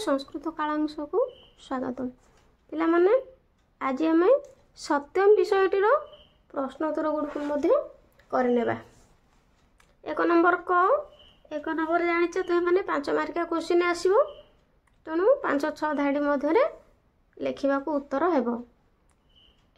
संस्कृत कालांश को स्वागतम। पिला माने आज आम सत्यम विषयटीर प्रश्नोत्तर गुड़िक करनेबा। एक नंबर जानिच तुम मैंने 5 मार्किया क्वेश्चन आसो तेणु 5-6 धाड़ी मध्य लिखा उत्तर हेब।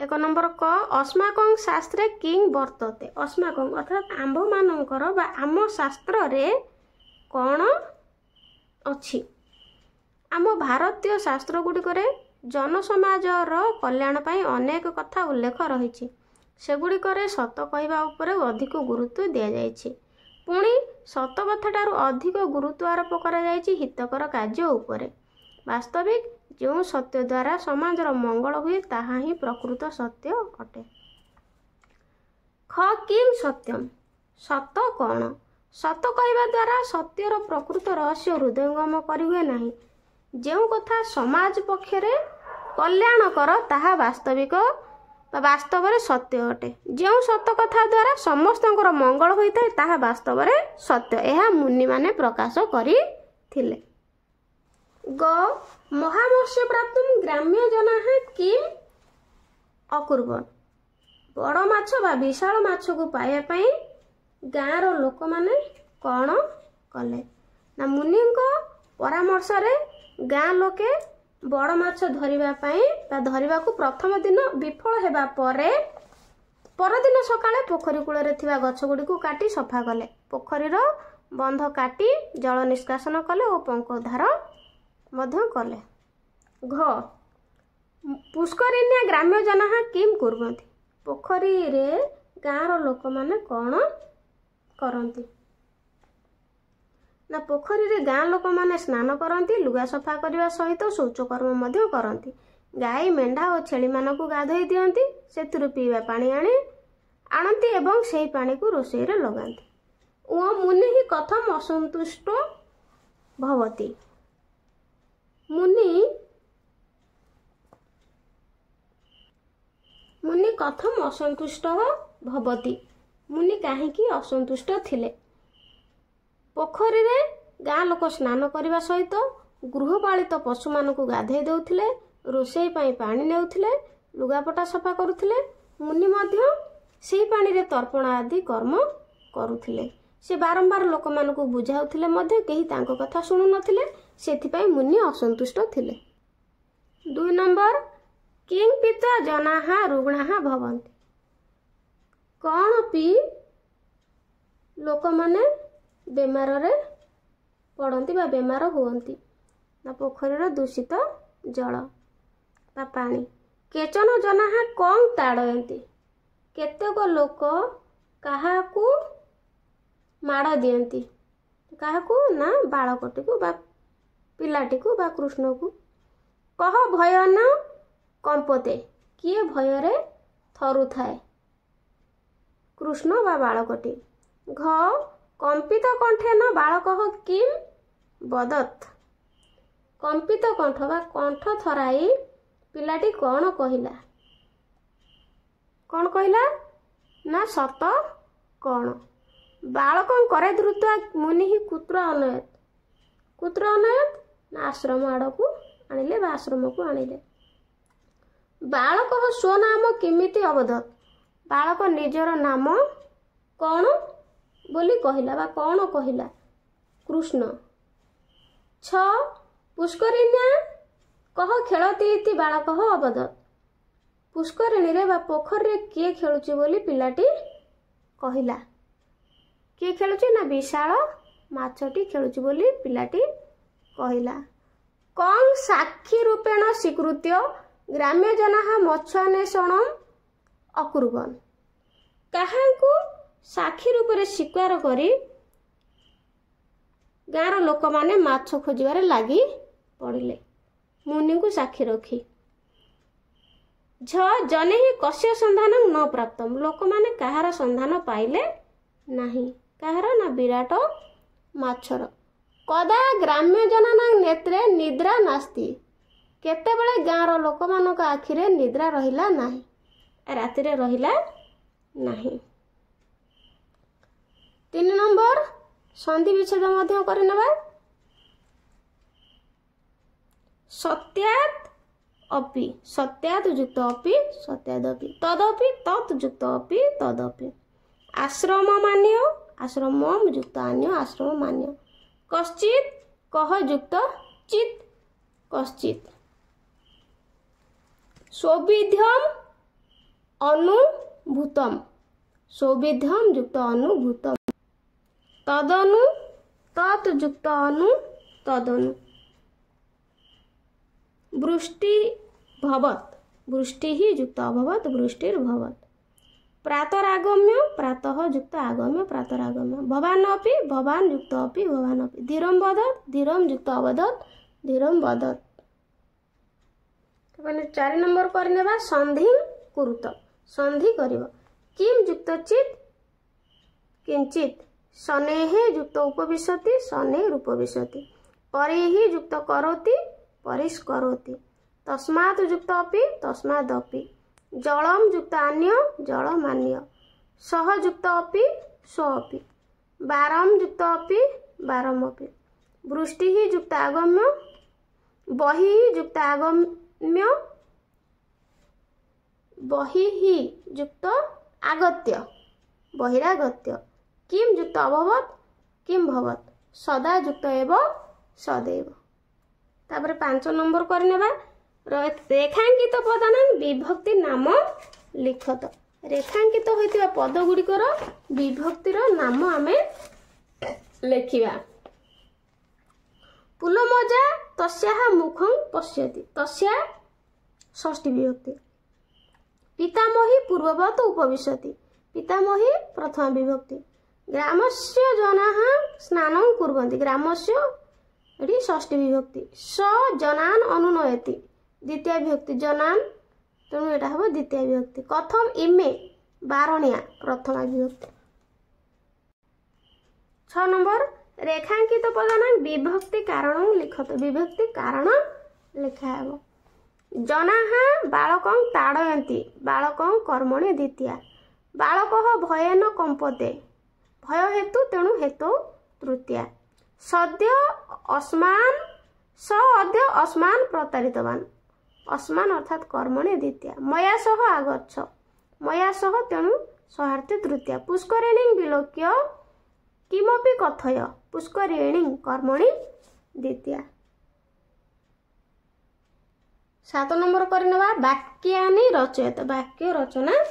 एक नंबर अस्माकं शास्त्रे किंग वर्तते। अस्माकं अर्थात आंभ मानकर बा आम शास्त्र रे कौन अच्छी। आम भारतीय शास्त्र गुड़िक जनसमाजर कल्याण पाई अनेक कथा उल्लेख रही। सेगुड़िक सत कहवा उपरे अधिक गुरुत्व दि जाइछि। पुणी सत कथाटारू अधिक गुरुत्व आरोप करा जाइछि हितकर कार्य उपरे। वास्तविक जो सत्य द्वारा समाजर मंगल हुए ताहा ही प्रकृत सत्य अटे। ख किं सत्यम सत कौन। सत कहवा द्वारा सत्यर प्रकृत रहस्य हृदयंगम करिहुए नाही। जो कथा समाज पक्षरे कल्याणकर ताहा वास्तविक वास्तव में सत्य अटे। जो सत कथा द्वारा समस्तंकर मंगल होता है ताहा वास्तव में सत्य। यह मुनि माने प्रकाश करिथिले। ग महामत्स्य प्राप्त ग्राम्य जना किम अकुर्बन। बड़ माछ बा विशाल माछ को पाइबा पई गाँर लोक माने कौन कले ना मुनि परामर्श रे गाँ लोके बड़ माछ धरिबा पई बा धरिबा को प्रथम दिन विफल हेबा परे परदिन सकाळे पोखरी कूଳରେ थिबा गछ गुडी को काटी सफा कले। पोखरीर बंध काटी जल निष्कासन कले और पंकोद्धार मध्य कले। घ पुष्करिण्या ग्राम्य जना किम कुर्वन्ति। पोखरी रे गाँर लोक माने कौन करती ना पोखरी रे गाँ लोक माने स्नान करती लुगा सफा करने सहित शौचकर्म मध्य करती। गाई मेंढा और छेली मानकु गाधोई दियंती सेतुरु पीवा पानी आणती एवं सेही पानी को रोषेई रे लगाती। ओ मुनि ही कथम असंतुष्ट भवति। मुनि कथम असंतुष्ट भवति। मुनि काहींकी असंतुष्ट थिले। पोखरी रे गाँ लोक स्नान करने सहित गृहपालित पशु मानक गाधे देउथिले रोषेई पाई पानी नेउथिले लुगापटा सफा करुथिले। मुनि मध्य सेही पानी रे तर्पण आदि कर्म करुथिले। से बारंबार लोक मानक बुझाउथिले मध्य केही तांको कथा सुनु नथिले सेथिपाई मुनि असंतुष्ट थिले। 2 नंबर किंग पिता जनाहा रुग्णाहा भवन्ति। कौन पी लोक माने बेमार रे पड़ती बा बेमार हुअन्ति ना पोखरीर दूषित जल बा पानी। केचन जनाहा कौन ताड़यन्ति। केतेक लोक काहाकू माड़ दियंती। काहाकू ना बालकटी को बा पिलाटी को बा कृष्ण को। कह भय न कंपते। किए भय रे थरु थाए कृष्ण बा बालकटी। घ कंपित कंठे न बालक किम बदत। कंपित कंठ बा कंठ थराई पिलाटी कौन कहिला। कौन कहिला ना सत कौन। बालक करे द्रुत मुनि ही कुत्र अनयत। कुत्र अनयत ना आश्रम आड़ को आनिले बा आश्रम को आनिले। बालक स्वनाम किमिति अवदत। बालक निजर नाम कौन बोली कहिला बा कौन कहिला कृष्ण। 6 पुष्करिण्या कह खेलती इति बालक अवदत। पुष्करिणी रे बा पोखरी रे किए खेलुची बोली पिलाटी कहिला। किए खेलुची ना विशाल माछटी खेलुची बोली पिलाटी कहिला। कं साक्षी रूपेण स्वीकृत्य ग्राम्य जना मत्स्यान्वेषण अकुर्बन। काहांकु साक्षी रूप से स्वीकार करी गाँर लोक माने माछ खोजबार लगी पड़िले। मुनि को साक्षी रखी। झ जने ही कस्य संधान न प्राप्तम। लोक माने कहार संधान पाइले नाही। कहार ना विराट माछर। कदा ग्राम्य जना नेत्रे निद्रा नास्ति। केतेबेले गाँर लोक मानक आखिरे निद्रा रहिला नाही। रातिरे रहिला नाही। 3 नंबर संधि विच्छेद मध्य करनेबा। सत्यात् अपि सत्यात् युक्त अपि सत्यादपि तदपि तत् युक्त अपि तदपि आश्रम मान्य आश्रमम युक्त अन्य आश्रम मान्य कश्चित् कह युक्त चित् कश्चित् सौविध्यम अनुभूतम सौविध्यम युक्त अनुभूतम तदनु तत् युक्त अनु तदनु वृष्टि भवत् वृष्टि ही युक्त अभवत् वृष्टिर्भवत् प्रातरागम्य प्रातः युक्त आगम्य प्रातरागम्य भवान अपि भवान युक्त अपि भवान अपि धीरम वदत् धीरम युक्त अवदत् धीरम वदत्। 4 नंबर करनेबा संधि कुरुत संधि करिव किम युक्त चित किंचित शनेहे युक्त उपविशति शनेर उपविशति परिहि युक्त करोति परिष्करोति तस्मात् युक्त अपि तस्मादपि जलम युक्त अन्य जलमान्य सह युक्त अपि सो अपि बारम युक्त अपि बारमपि वृष्टि ही युक्त आगम्य बहि युक्त आगम्य बहि ही युक्त आगत्य बहिरागत्य किम युक्त अभवत् किम भवत् सदा युक्त एव सदैव। तापर 5 नंबर करनेबा रेखांकित पदान विभक्ति नाम लिखत रेखांकित होइतिबा पद गुड़िकर विभक्तिर नाम आमे लेखिबा पुलमजा तस्याः मुखं पश्यति तस्या षष्ठी विभक्ति पितामही पूर्ववत उपविशति पितामही प्रथमा विभक्ति ग्रामस्य जनाः स्नानं कुर्वन्ति ग्रामस्य एटी षष्ठी विभक्ति स जनान अनुनयति द्वितीय विभक्ति जनान तेणु एटा हम द्वितीय विभक्ति कथम इमे बारणिया प्रथमा विभक्ति। 6 नंबर रेखांकित पदान विभक्ति कारण लिखत विभक्ति कारण लिखा हेबो जनाः बालकं ताडयन्ति बालकं कर्मणि द्वितीया बालकः भयेन कंपते भय हेतु तेणु हेतु तृतीया सद्य अस्मान स अद्य अस्मान प्रतारितवान अस्मान अर्थात कर्मणि द्वितीया मया सह आगच्छ मया सह तेणु सहार्थी तृतीया पुष्करिणी विलोक्य किमपि कथय पुष्करिणी कर्मणि द्वितीया। 7 नंबर करनेबा वाक्यानि रचयत वाक्य रचना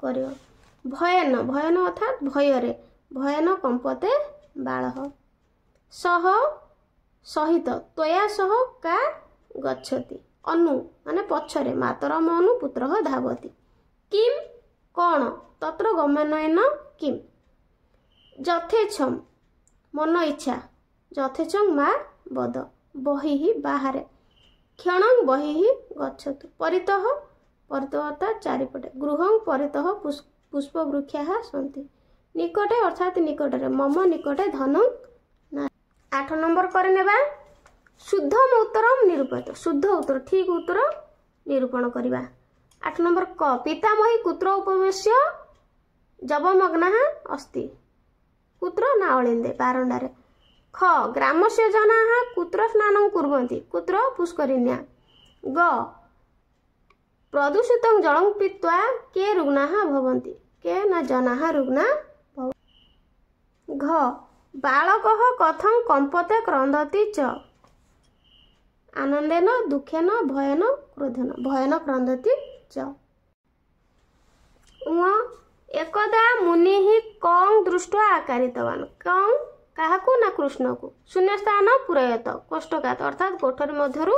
करियो भयन भयन अर्थात भयरे भयन कंपते बालः सह सहित त्वया सह का गच्छति अनु माने पछरे मातरम अनु पुत्रः धावति किम कोण तत्र गमनेन किम यथेच्छम मन इच्छा यथेच्छम मा बद बहिः बाहरे क्षणं बहिः गच्छतु परितः परितः अर्थात चारिपटे गृहं परितः पुष्पवृक्षाः सन्ति निकटे अर्थात निकटरे मम निकटे धनं। 8 नंबर करनेबा शुद्धम उत्तरम निरूपयत शुद्ध उत्तर ठीक उत्तर निरूपण करिबा। 8 नंबर क पितामही कुत्र उपवेश्य जबमग्नः अस्ति कुत्र नावलिन्दे बारंडारे ख ग्रामस्य जनाः कुत्र स्नानं कुर्वन्ति कुत्र पुष्करिण्या ग प्रदूषितं जलं पीत्वा के रुग्णाः भवन्ति के न जनाः रुग्णा भवन्ति घ बालकः कथं कंपते क्रन्दति च आनंदेन दुखेन भयन क्रोधेन भयन क्रन्दति च। एकदा मुनिः कं दृष्ट्वा आकारितवान् कं काहाकु ना कृष्ण को शून्य स्थान पूरयत कोष्ठकात अर्थात कोठरी मध्यरु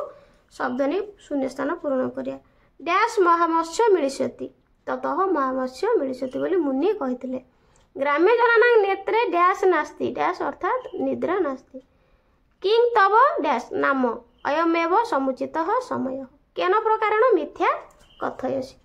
शब्दनी शून्य स्थान पूरण करिया डैश महामत्स्य मिलिष्यति ततः महामत्स्य मिलिष्यति बोली मुनि कहिथिले ग्राम्य जनानां नेत्रे डैश नास्ति डैश अर्थात निद्रा नास्ति किं तव डैश नाम अयमेव समुचितः समय केन प्रकारेण मिथ्या कथयसि।